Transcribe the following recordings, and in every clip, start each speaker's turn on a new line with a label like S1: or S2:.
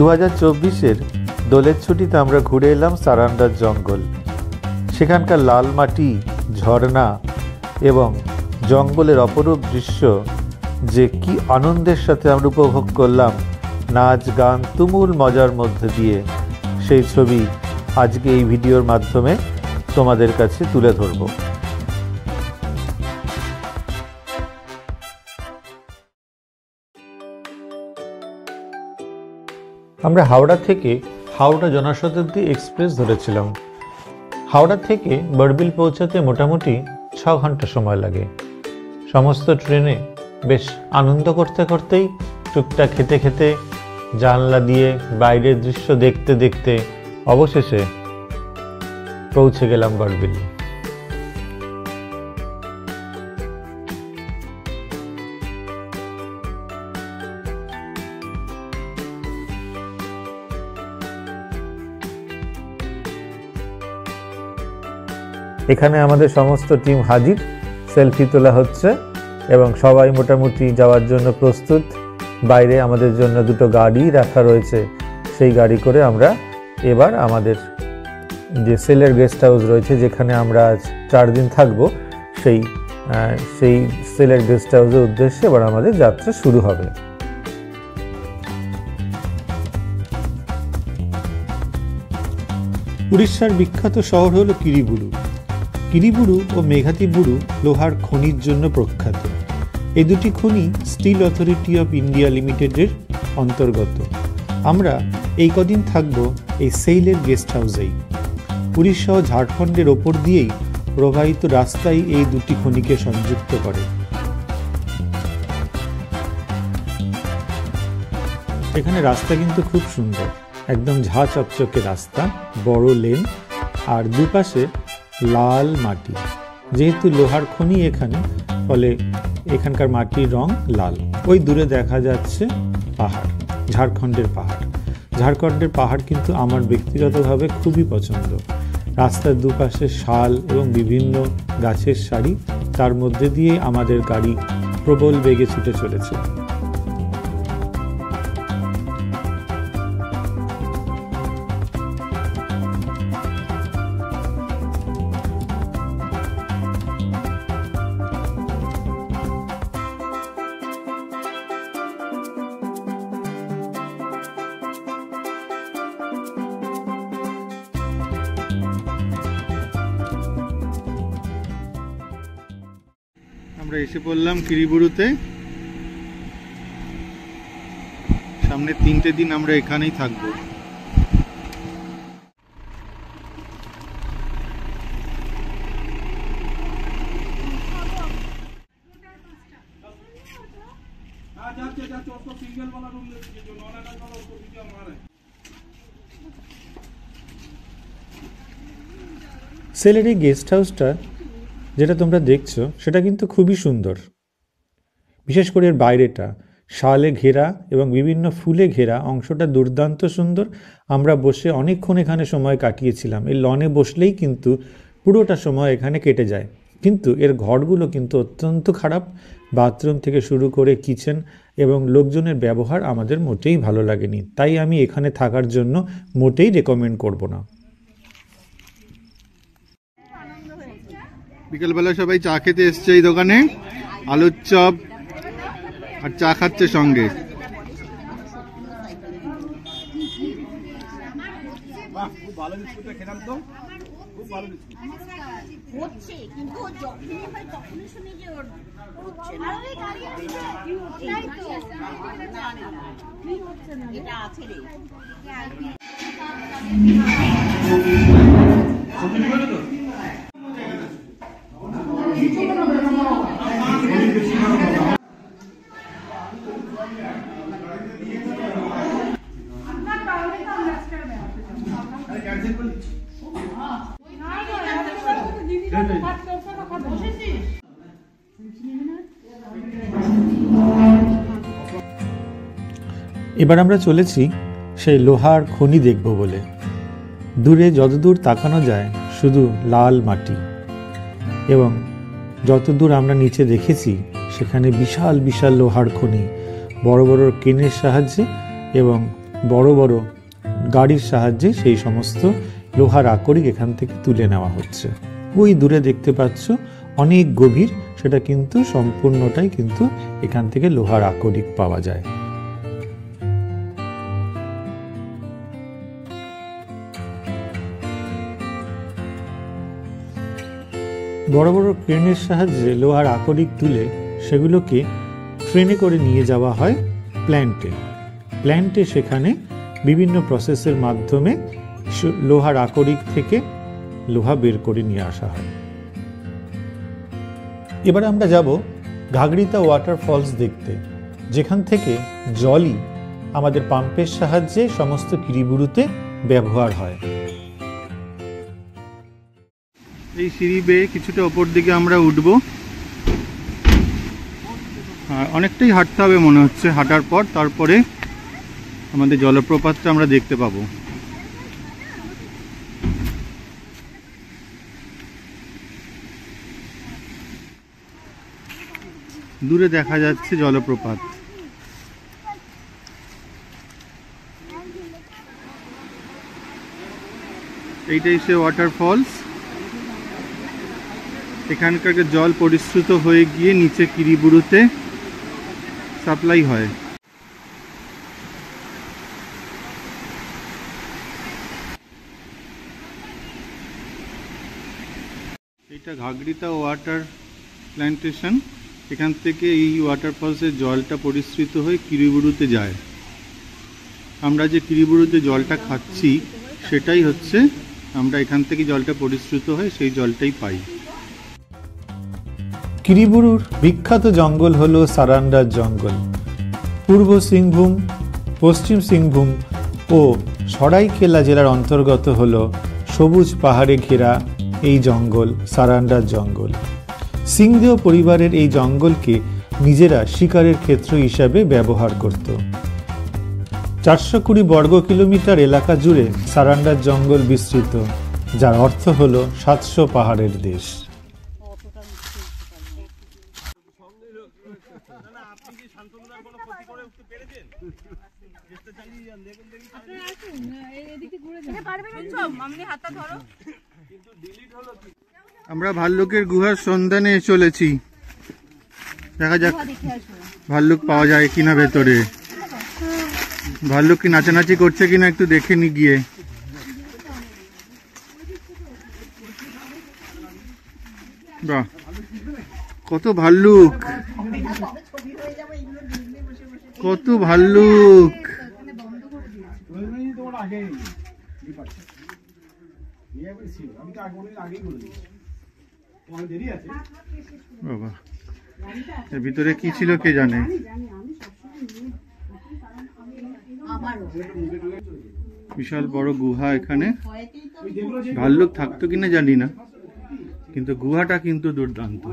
S1: 2024-এর দোলের ছুটিতে আমরা ঘুরে এলাম সারান্ডার জঙ্গল। সেখানকার লাল মাটি, ঝর্ণা এবং জঙ্গলের অপরূপ দৃশ্য যে কি আনন্দের সাথে আমরা উপভোগ করলাম, নাচ গান তুমুল মজার মধ্যে দিয়ে, সেই ছবি আজকে এই ভিডিওর মাধ্যমে তোমাদের কাছে তুলে ধরব। আমরা হাওড়া থেকে হাওড়া জনশতাব্দী এক্সপ্রেস ধরেছিলাম। হাওড়া থেকে বড়বিল পৌঁছাতে মোটামুটি 6 ঘন্টা সময় লাগে। সমস্ত ট্রেনে বেশ আনন্দ করতে করতেই, টুকটাক খেতে খেতে, জানলা দিয়ে বাইরের দৃশ্য দেখতে দেখতে অবশেষে পৌঁছে গেলাম বড়বিল। এখানে আমাদের সমস্ত টিম হাজির, সেলফি তোলা হচ্ছে এবং সবাই মোটামুটি যাওয়ার জন্য প্রস্তুত। বাইরে আমাদের জন্য দুটো গাড়ি রাখা রয়েছে, সেই গাড়ি করে আমরা এবার আমাদের যে সেলের গেস্ট হাউস রয়েছে, যেখানে আমরা আজ 4 দিন থাকবো, সেই সেলের গেস্ট হাউসের উদ্দেশ্যে এবার আমাদের যাত্রা শুরু হবে। উড়িষ্যার বিখ্যাত শহর হলো কিরিবুরু। কিরিবুরু ও মেঘাতিবুরু লোহার খনির জন্য প্রখ্যাত। এই দুটি খনি স্টিল অথরিটি অফ ইন্ডিয়া লিমিটেডের অন্তর্গত। আমরা এই কদিন থাকব এই সেইলের গেস্ট হাউসেই। উড়িষ্যা ও ঝাড়খণ্ডের ওপর দিয়েই প্রবাহিত রাস্তাই এই দুটি খনিকে সংযুক্ত করে। এখানে রাস্তা কিন্তু খুব সুন্দর, একদম ঝাঁ চকচকে রাস্তা, বড় লেন, আর দুপাশে লাল মাটি। যেহেতু লোহার খনি এখানে, ফলে এখানকার মাটির রং লাল। ওই দূরে দেখা যাচ্ছে পাহাড়, ঝাড়খণ্ডের পাহাড়। ঝাড়খণ্ডের পাহাড় কিন্তু আমার ব্যক্তিগতভাবে খুবই পছন্দ। রাস্তার দুপাশে শাল এবং বিভিন্ন গাছের সারি, তার মধ্যে দিয়ে আমাদের গাড়ি প্রবল বেগে ছুটে চলেছে। আমরা এসে পড়লাম কিরিবুরুতে। সামনে 3টে দিন আমরা এখানেই থাকবো। সেলের এই গেস্ট হাউসটা যেটা তোমরা দেখছো, সেটা কিন্তু খুবই সুন্দর। বিশেষ করে এর বাইরেটা শালে ঘেরা এবং বিভিন্ন ফুলে ঘেরা অংশটা দুর্দান্ত সুন্দর। আমরা বসে অনেকক্ষণ এখানে সময় কাটিয়েছিলাম। এই লনে বসলেই কিন্তু পুরোটা সময় এখানে কেটে যায়। কিন্তু এর ঘরগুলো কিন্তু অত্যন্ত খারাপ। বাথরুম থেকে শুরু করে কিচেন এবং লোকজনের ব্যবহার আমাদের মোটেই ভালো লাগেনি। তাই আমি এখানে থাকার জন্য মোটেই রেকমেন্ড করব না। বিকেলবেলা সবাই চা খেতে এসছে এই দোকানে, আলুর চপ আর চা খাচ্ছে সঙ্গে। এবার আমরা চলেছি সেই লোহার খনি দেখব বলে। দূরে যতদূর তাকানো যায় শুধু লাল মাটি, এবং যতদূর আমরা নিচে দেখেছি সেখানে বিশাল বিশাল লোহার খনি বড় বড় ক্রেনের সাহায্যে এবং বড় বড় গাড়ির সাহায্যে সেই সমস্ত লোহার আকরিক এখান থেকে তুলে নেওয়া হচ্ছে। ওই দূরে দেখতে পাচ্ছ অনেক গভীর, সেটা কিন্তু সম্পূর্ণটাই কিন্তু এখান থেকে লোহার আকরিক পাওয়া যায়। বড় বড় ক্রেনের সাহায্যে লোহার আকরিক তুলে সেগুলোকে ট্রেনে করে নিয়ে যাওয়া হয় প্ল্যান্টে সেখানে বিভিন্ন প্রসেসের মাধ্যমে লোহার আকরিক থেকে লোহা বের করে নিয়ে আসা হয়। এবার আমরা যাব ঘাগড়িতা ওয়াটারফলস দেখতে, যেখান থেকে জলই আমাদের পাম্পের সাহায্যে সমস্ত কিরিবুরুতে ব্যবহার হয়।
S2: এই সিঁড়ি বেয়ে কিছুটা ওপর দিকে আমরা উঠব, আর অনেকটাই হাঁটতে হবে মনে হচ্ছে। হাঁটার পর তারপরে আমাদের জলপ্রপাতটা আমরা দেখতে পাবো। দূরে দেখা যাচ্ছে জলপ্রপাত। এইটাই সে ওয়াটারফলস। এখানকার জল পরিশ্রুত হয়ে গিয়ে নিচে কিরিবুরুতে সাপ্লাই হয়। এটা ঘাগড়িতা ওয়াটার প্ল্যান্টেশন। এখান থেকে এই ওয়াটারফলসের জলটা পরিশ্রুত হয়ে কিরিবুরুতে যায়। আমরা যে কিরিবুরুতে জলটা খাচ্ছি সেটাই হচ্ছে, আমরা এখান থেকে জলটা পরিশ্রুত হয়ে সেই জলটাই পাই।
S1: কিরিবুরুর বিখ্যাত জঙ্গল হলো সারান্ডার জঙ্গল। পূর্ব সিংভূম, পশ্চিম সিংভূম ও সরাইকেলা জেলার অন্তর্গত হলো সবুজ পাহাড়ে ঘেরা এই জঙ্গল সারান্ডার জঙ্গল। সিংদেও পরিবারের এই জঙ্গলকে নিজেরা শিকারের ক্ষেত্র হিসাবে ব্যবহার করত। 420 বর্গ কিলোমিটার এলাকা জুড়ে সারান্ডার জঙ্গল বিস্তৃত, যার অর্থ হলো 700 পাহাড়ের দেশ।
S2: আমরা ভাল্লুকের গুহার সন্ধানে চলেছি। দেখা যাক ভাল্লুক পাওয়া যায় কিনা ভেতরে। ভাল্লুক কি নাচানাচি করছে কিনা একটু দেখে নি গিয়ে। বাহ, কত ভাল্লুক, কত ভাল্লুক। বাবা, এর ভিতরে কি ছিল কে জানে। বিশাল বড় গুহা। এখানে ভাল্লুক থাকতো কিনা জানি না, কিন্তু গুহাটা কিন্তু দুর্দান্ত।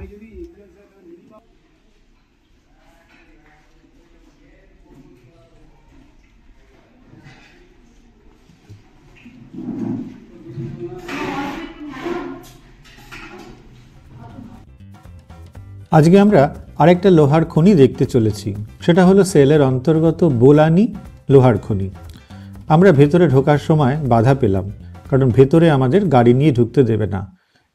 S1: আজকে আমরা আরেকটা লোহার খনি দেখতে চলেছি, সেটা হলো সেলের অন্তর্গত বোলানি লোহার খনি। আমরা ভেতরে ঢোকার সময় বাধা পেলাম, কারণ ভেতরে আমাদের গাড়ি নিয়ে ঢুকতে দেবে না।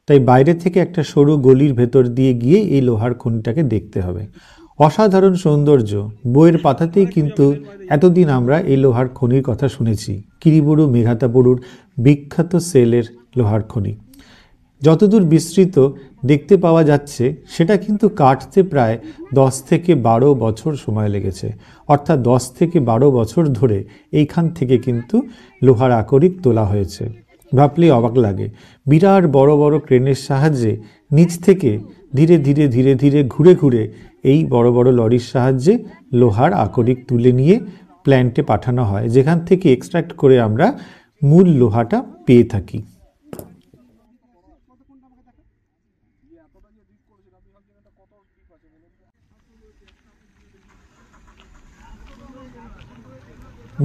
S1: তাই বাইরে থেকে একটা সরু গলির ভেতর দিয়ে গিয়ে এই লোহার খনিটাকে দেখতে হবে। অসাধারণ সৌন্দর্য। বইয়ের পাতাতেই কিন্তু এতদিন আমরা এই লোহার খনির কথা শুনেছি, কিরিবুরু মেঘাতাবুরুর বিখ্যাত সেলের লোহার খনি। যতদূর বিস্তৃত দেখতে পাওয়া যাচ্ছে সেটা কিন্তু কাটতে প্রায় 10 থেকে 12 বছর সময় লেগেছে। অর্থাৎ 10 থেকে 12 বছর ধরে এইখান থেকে কিন্তু লোহার আকরিক তোলা হয়েছে। ভাবলেই অবাক লাগে। বিরাট বড় বড় ক্রেনের সাহায্যে নিচ থেকে ধীরে ধীরে ধীরে ধীরে ঘুরে ঘুরে এই বড় বড় লরির সাহায্যে লোহার আকরিক তুলে নিয়ে প্ল্যান্টে পাঠানো হয়, যেখান থেকে এক্সট্রাক্ট করে আমরা মূল লোহাটা পেয়ে থাকি।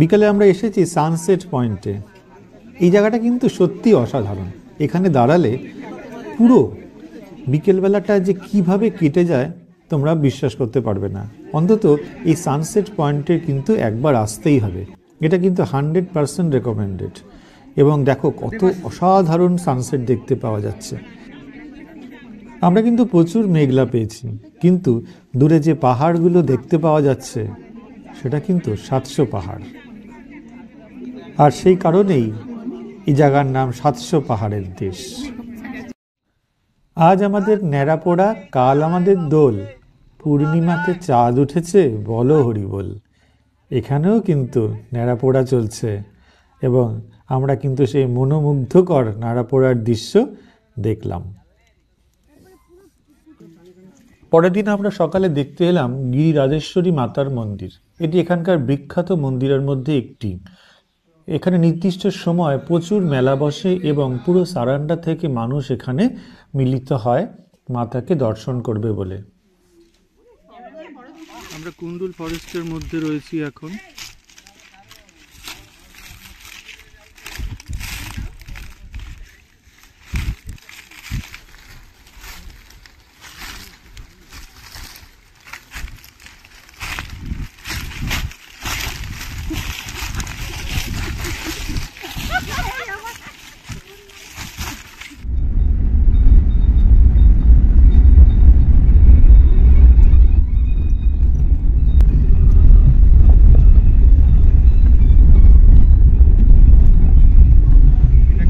S1: বিকালে আমরা এসেছি সানসেট পয়েন্টে। এই জায়গাটা কিন্তু সত্যি অসাধারণ। এখানে দাঁড়ালে পুরো বিকেলবেলাটা যে কিভাবে কেটে যায় তোমরা বিশ্বাস করতে পারবে না। অন্তত এই সানসেট পয়েন্টে কিন্তু একবার আসতেই হবে। এটা কিন্তু 100% রেকমেন্ডেড। এবং দেখো কত অসাধারণ সানসেট দেখতে পাওয়া যাচ্ছে। আমরা কিন্তু প্রচুর মেঘলা পেয়েছি, কিন্তু দূরে যে পাহাড়গুলো দেখতে পাওয়া যাচ্ছে সেটা কিন্তু 700 পাহাড়। আর সেই কারণেই এই জায়গার নাম 700 পাহাড়ের দেশ। আজ আমাদের ন্যাড়াপোড়া, কাল আমাদের দোল, পূর্ণিমাতে চাঁদ উঠেছে, বলো হরিবোল। এখানেও কিন্তু ন্যাড়াপোড়া চলছে এবং আমরা কিন্তু সেই মনোমুগ্ধকর ন্যাড়াপোড়ার দৃশ্য দেখলাম। পরের দিন আমরা সকালে দেখতে এলাম গিরিরাজেশ্বরী মাতার মন্দির। এটি এখানকার বিখ্যাত মন্দিরের মধ্যে একটি। এখানে নির্দিষ্ট সময় প্রচুর মেলা বসে এবং পুরো সারান্ডা থেকে মানুষ এখানে মিলিত হয় মাতাকে দর্শন করবে বলে।
S2: আমরা কুন্দুল ফরেস্টের মধ্যে রয়েছি এখন।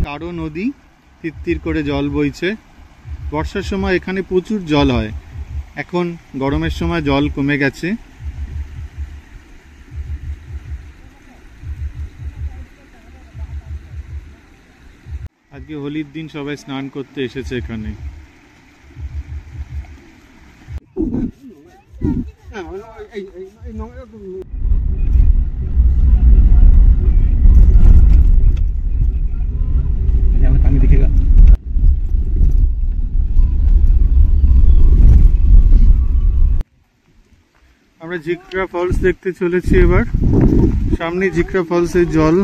S2: কারো নদী, তিত্তির করে জল বইছে। বর্ষার সময় এখানে প্রচুর জল হয়, এখন গরমের সময় জল কমে গেছে। আজকে হোলির দিন সবাই স্নান করতে এসেছে এখানে। আমরা জিকরা ফলস দেখতে চলেছি এবার। সামনে জিকরা ফলসের জল।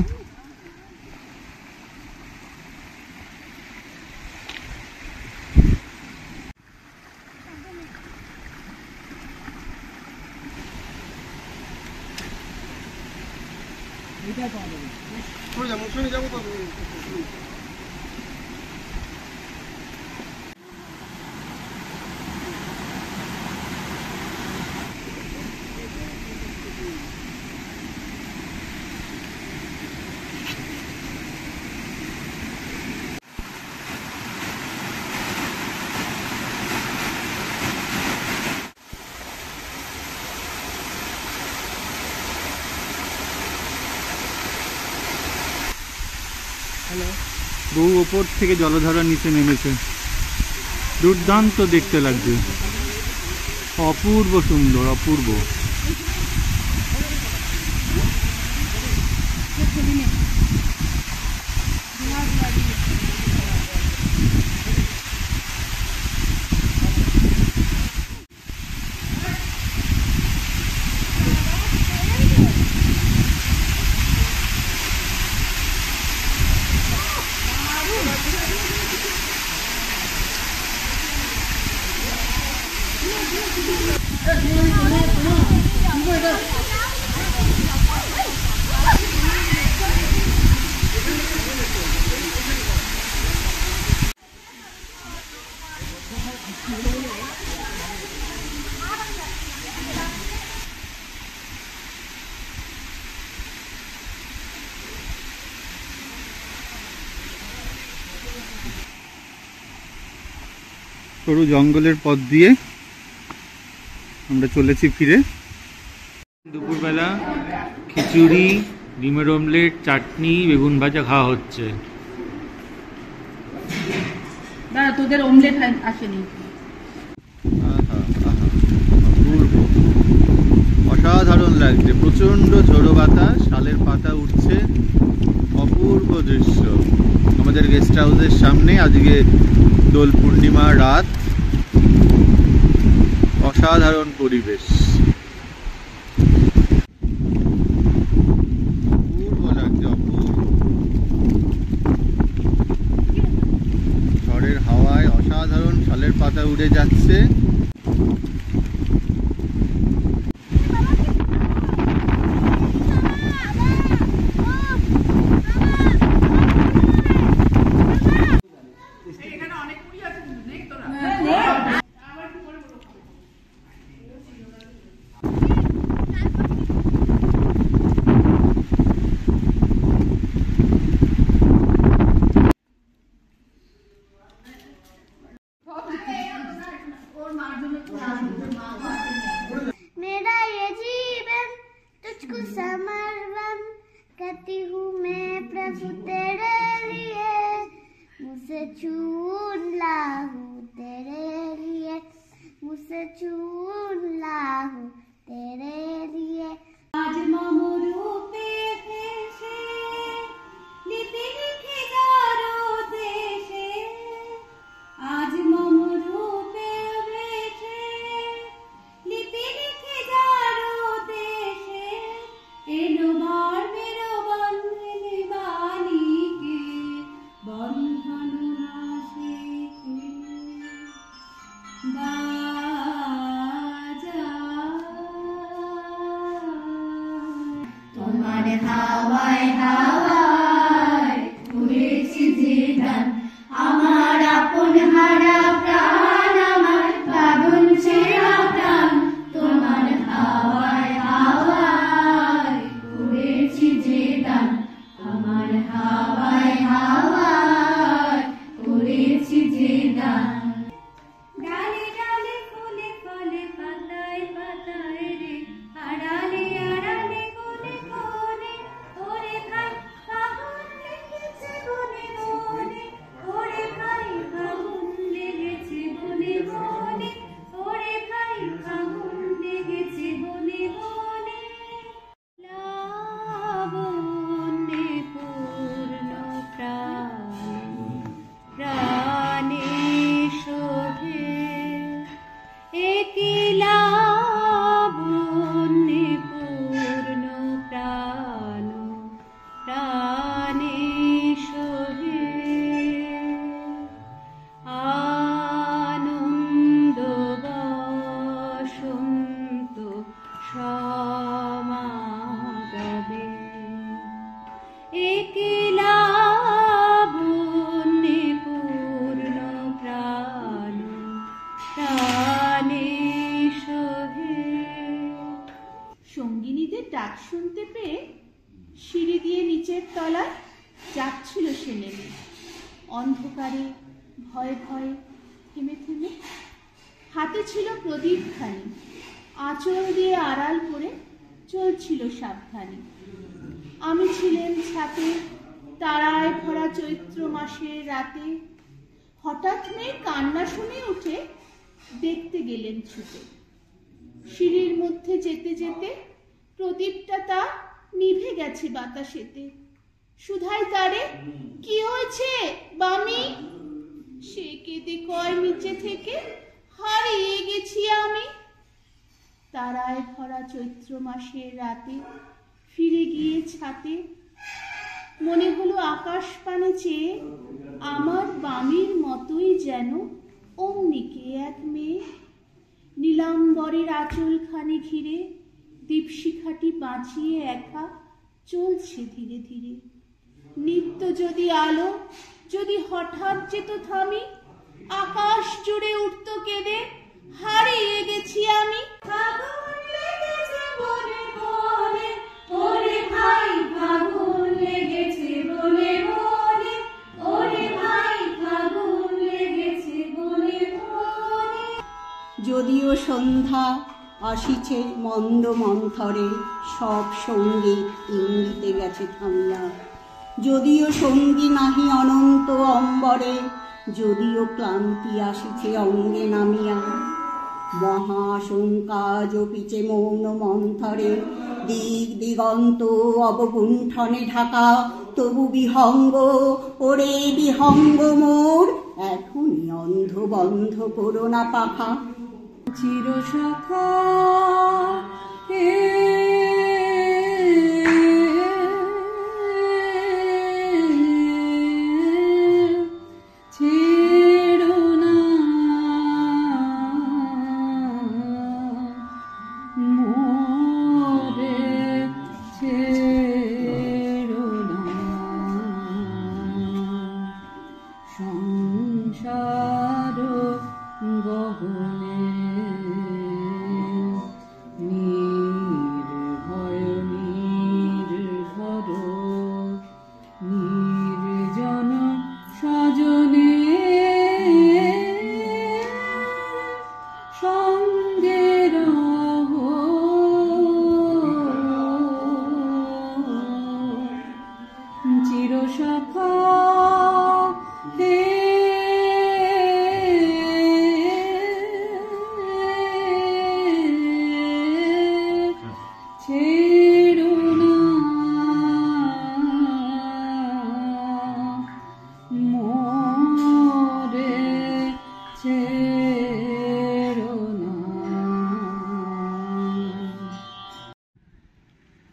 S2: বহু ওপর থেকে জলধারা নিচে নেমেছে, দুর্দান্ত দেখতে লাগছে, অপূর্ব সুন্দর, অপূর্ব। সরু জঙ্গলের পথ দিয়ে আমরা চলেছি ফিরে। দুপুরবেলা খিচুড়ি, ডিমের অমলেট, চাটনি, বেগুন ভাজা খাওয়া হচ্ছে।
S3: দাদা তোদের অমলেট আসেনি।
S2: অসাধারণ লাগছে, প্রচন্ড ঝোড়ো বাতাস, শালের পাতা উঠছে, অপূর্ব দৃশ্য। আমাদের গেস্ট হাউসের সামনে আজকে দোল পূর্ণিমা রাত, অসাধারণ পরিবেশ, অপূর্ব লাগছে, অপূর্ব। ঝড়ের হাওয়ায় অসাধারণ শালের পাতা উড়ে যাচ্ছে।
S4: मेरा ये जीवन तुझको समर्पण करती हूँ मैं प्रभु तेरे लिए, मुझसे चुन ला हूँ तेरे लिए, मुझसे चुन ला हूँ तेरे लिए।
S5: आज मम रूपे भेषे लिपि लिखे जारो देशे, आज मम रूपे भेषे लिपि लिखे जारो देशे, एलो বার मेरो बंधन बानी के बंधन नाशे बाजा। তোমার হাওয়ায় হাওয়ায় উড়েছি যে গান, আমার আপন হারা প্রাণ, আমার বাঁধন ছেঁড়া প্রাণ। তোমার হাওয়ায় হাওয়ায় উড়েছি যে গান, আমার হাওয়ায় হাওয়ায় উড়েছি যে গান। ডালে ডালে ফুলে ফলে পাতায় পাতায় রে, আড়ালে আড়ালে কোণে কোণে, ওরে ভাই ফাগুন লেগেছে বনে বনে, ওরে ভাই ফাগুন লেগেছে বনে বনে, ওরে ভাই ফাগুন লেগেছে বনে বনে। লাবণ্যে পূর্ণ প্রাণ, প্রাণে শোভে একই লাবণ্যে পূর্ণ প্রাণ, প্রাণে শোভে আনন্দ বসন্ত সমাগমে, একই লাবণ্যে পূর্ণ প্রাণ, প্রাণে শোভে।
S3: সঙ্গিনীদের ডাক শুনতে পেয়ে সিঁড়ি দিয়ে নিচের তলায় যাচ্ছিল সে নেমে, অন্ধকারে ভয়ে ভয়ে থেমে থেমে। হাতে ছিল প্রদীপখানি, আঁচল দিয়ে আড়াল করে চলছিল সাবধানে। আমি ছিলেন ছাতে, তারায় ভরা চৈত্র মাসের রাতে। হঠাৎ মেয়ের কান্না শুনে উঠে দেখতে গেলেন ছুটে। সিঁড়ির মধ্যে যেতে যেতে প্রদীপটা তার নিভে গেছে বাতাসেতে। সুধাই তারে, কি হয়েছে বামি? সে কেঁদে কয় নিচে থেকে, হারিয়ে গেছি আমি। তারায় ভরা চৈত্র মাসের রাতে ফিরে গিয়ে ছাতে, মনে হলো আকাশ পানে চেয়ে আমার বামির মতোই যেন অমনিকে এক মেয়ে। নীলাম্বরের আঁচলখানি ঘিরে দীপশিখাটি বাঁচিয়ে একা চলছে ধীরে ধীরে। নিত্য যদি আলো যদি হঠাৎ যেত থামি, আকাশ জুড়ে উঠত কেঁদে, হারিয়ে গেছি আমি।
S5: ফাগুন লেগেছে বনে বনে, ওরে ভাই ফাগুন লেগেছে বনে বনে, ওরে ভাই ফাগুন লেগেছে বনে বনে। যদিও সন্ধ্যা আসিছে মন্দ মন্থরে, সব সঙ্গী ইঙ্গিতে গেছে থামিয়া। যদিও সঙ্গী নাহি অনন্ত অম্বরে, যদিও ক্লান্তি আসিছে অঙ্গে নামিয়া। মহাশঙ্কা জপিছে মৌন মন্থরে, দিক দিগন্ত অবগুণ্ঠনে ঢাকা। তবু বিহঙ্গ ওরে বিহঙ্গ মোর, এখনই অন্ধ বন্ধ করো না পাখা। চিরসখা ছেড়ো না মোরে, ছেড়ো না সংসার গগনে নীর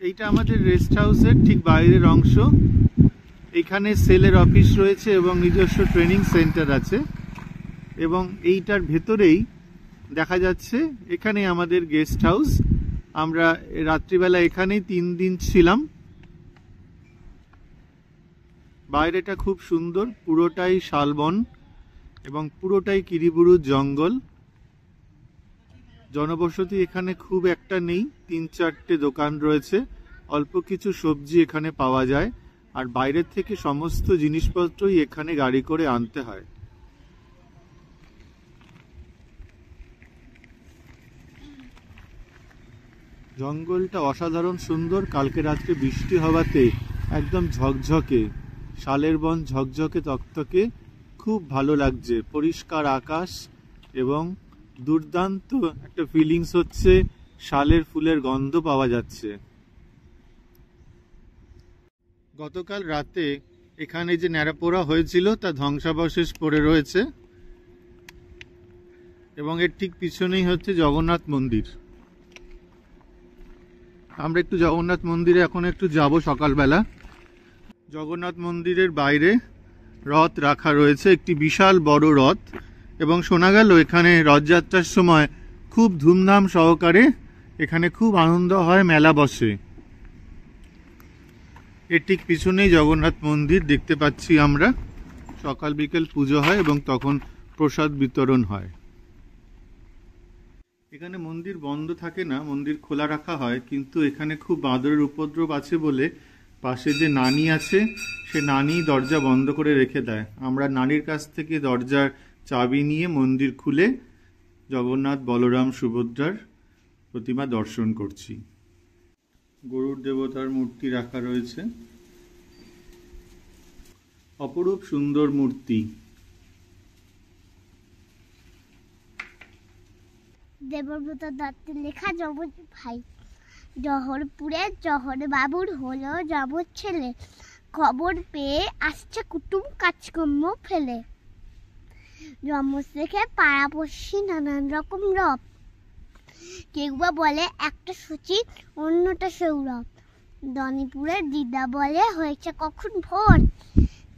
S2: এইটা আমাদের রেস্ট হাউসের ঠিক বাইরের অংশ। এখানে সেলের অফিস রয়েছে এবং নিজস্ব ট্রেনিং সেন্টার আছে, এবং এইটার ভেতরেই দেখা যাচ্ছে এখানে আমাদের গেস্ট হাউস। আমরা রাত্রিবেলা এখানেই 3 দিন ছিলাম। বাইরেটা খুব সুন্দর, পুরোটাই শালবন এবং পুরোটাই কিরিবুরু জঙ্গল। জনবসতি এখানে খুব একটা নেই, 3-4টে দোকান রয়েছে, অল্প কিছু সবজি এখানে পাওয়া যায়, আর বাইরের থেকে সমস্ত জিনিসপত্রই এখানে গাড়ি করে আনতে হয়। জঙ্গলটা অসাধারণ সুন্দর। কালকে রাত্রে বৃষ্টি হওয়াতে একদম ঝকঝকে, শালের বন ঝকঝকে তকতকে, খুব ভালো লাগছে। পরিষ্কার আকাশ এবং দুর্দান্ত একটা ফিলিংস হচ্ছে, শালের ফুলের গন্ধ পাওয়া যাচ্ছে। গতকাল রাতে এখানে যে ন্যাড়াপোড়া হয়েছিল তা ধ্বংসাবশেষ পড়ে রয়েছে, এবং এর ঠিক পিছনেই হচ্ছে জগন্নাথ মন্দির। আমরা একটু জগন্নাথ মন্দিরে এখন একটু যাব সকালবেলা। জগন্নাথ মন্দিরের বাইরে রথ রাখা রয়েছে, একটি বিশাল বড় রথ, এবং শোনা গেল এখানে রথযাত্রার সময় খুব ধুমধাম সহকারে এখানে খুব আনন্দ হয়, মেলা বসে। এর ঠিক পিছনেই জগন্নাথ মন্দির দেখতে পাচ্ছি আমরা। সকাল বিকেল পুজো হয় এবং তখন প্রসাদ বিতরণ হয়। এখানে মন্দির বন্ধ থাকে না, মন্দির খোলা রাখা হয়, কিন্তু এখানে খুব বাঁদরের উপদ্রব আছে বলে পাশে যে নানি আছে সে নানি দরজা বন্ধ করে রেখে দেয়। আমরা নানির কাছ থেকে দরজার চাবি নিয়ে মন্দির খুলে জগন্নাথ, বলরাম, সুভদ্রার প্রতিমা দর্শন করছি। গরুর দেবতার মূর্তি রাখা রয়েছে, অপরূপ সুন্দর মূর্তি।
S4: দেবব্রত দত্তের লেখা যমজ ভাই। জহরপুরে জহর বাবুর হলো যমজ ছেলে, খবর পেয়ে আসছে কুটুম কাজকর্ম ফেলে। যমজ দেখে পাড়াপড়শি নানান রকম রব, কেউ বা বলে একটা সচিন অন্যটা সৌরভ। দনিপুরের দিদা বলে হয়েছে কখন ভোর,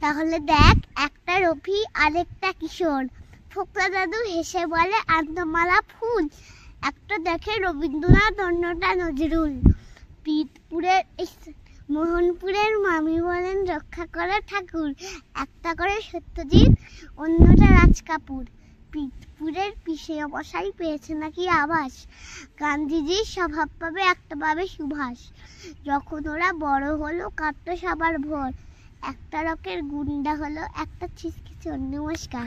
S4: তাহলে দেখ একটা রফি আরেকটা কিশোর। ফোকলা দাদু হেসে বলে আন্দমালা ফুল, একটা দেখে রবীন্দ্রনাথ অন্যটা নজরুল। মোহনপুরের মামি বলেন রক্ষা করে ঠাকুর, একটা করে সত্যজিৎ অন্যটা রাজ কাপুর। পিতপুরের পিসে মশাই পেয়েছে নাকি আবাস, গান্ধীজির স্বভাব পাবে একটা পাবে সুভাষ। যখন ওরা বড় হলো কাটতো সবার ভোর, একটা রকের গুন্ডা হলো একটা ছিসকি। নমস্কার।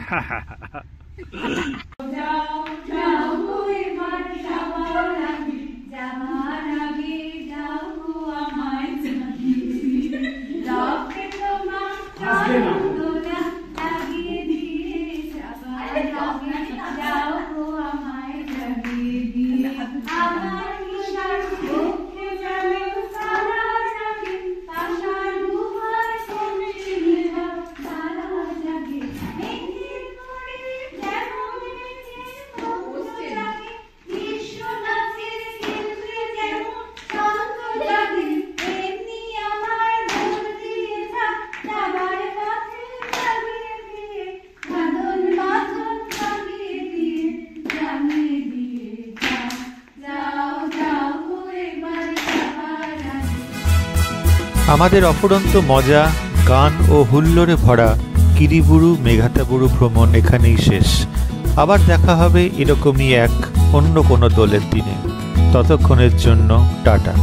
S1: আমাদের অফুরন্ত মজা, গান ও হুল্লোড়ে ভরা কিরিবুরু মেঘাতাবুরু ভ্রমণ এখানেই শেষ। আবার দেখা হবে এরকমই এক অন্য কোনো দোলের দিনে। ততক্ষণের জন্য টাটা।